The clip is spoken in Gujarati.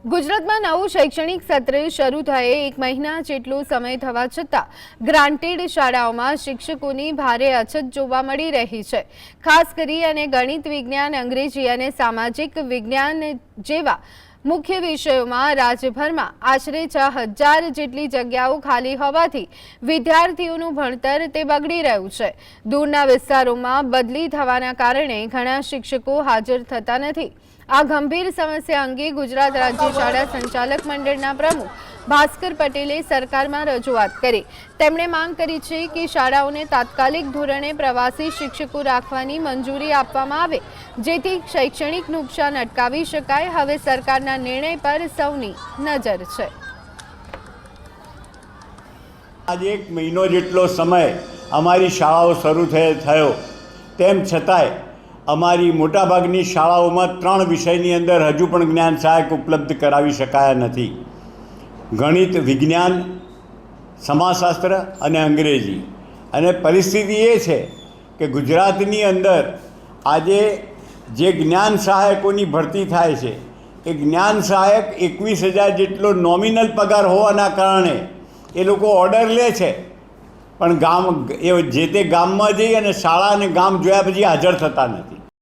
ગુજરાતમાં નવું શૈક્ષણિક સત્ર શરૂ થયે એક મહિના જેટલો સમય થવા છતાં ગ્રાન્ટેડ શાળાઓમાં શિક્ષકોની ભારે અછત જોવા મળી રહી છે। ખાસ કરીને ગણિત, વિજ્ઞાન, અંગ્રેજી અને સામાજિક વિજ્ઞાન જેવા મુખ્ય વિષયોમાં રાજ્યભરમાં આશરે 6000 જેટલી જગ્યાઓ ખાલી હોવાથી વિદ્યાર્થીઓનું ભણતર તે બગડી રહ્યું છે। દૂરના વિસ્તારોમાં બદલી થવાના કારણે ઘણા શિક્ષકો હાજર થતા નથી। આ ગંભીર સમસ્યા અંગે ગુજરાત રાજ્ય શાળા સંચાલક મંડળના પ્રમુખ ભાસ્કર પટેલે સરકારમાં રજૂઆત કરી। તેમણે માંગ કરી છે કે શાળાઓને તાત્કાલિક ધોરણે પ્રવાસી શિક્ષકો રાખવાની મંજૂરી આપવામાં આવે, જેથી શૈક્ષણિક નુકસાન અટકાવી શકાય। હવે સરકારના નિર્ણય પર સૌની નજર છે। આજે એક મહિનો જેટલો સમય અમારી શાળાઓ શરૂ થયો, તેમ છતાંય અમારી મોટાભાગની શાળાઓમાં 3 વિષયની અંદર હજુ પણ જ્ઞાન સહાયક ઉપલબ્ધ કરાવી શકાયા નથી। ગણિત, વિજ્ઞાન, સમાજશાસ્ત્ર અને અંગ્રેજી। અને પરિસ્થિતિ એ છે કે ગુજરાતની અંદર આજે જે જ્ઞાન સહાયકોની ભરતી થાય છે એ જ્ઞાન સહાયક 21,000 જેટલો નોમિનલ પગાર હોવાના કારણે એ લોકો ઓર્ડર લે છે, પણ જે તે ગામમાં જઈ અને શાળા અને ગામ જોયા પછી હાજર થતા નથી।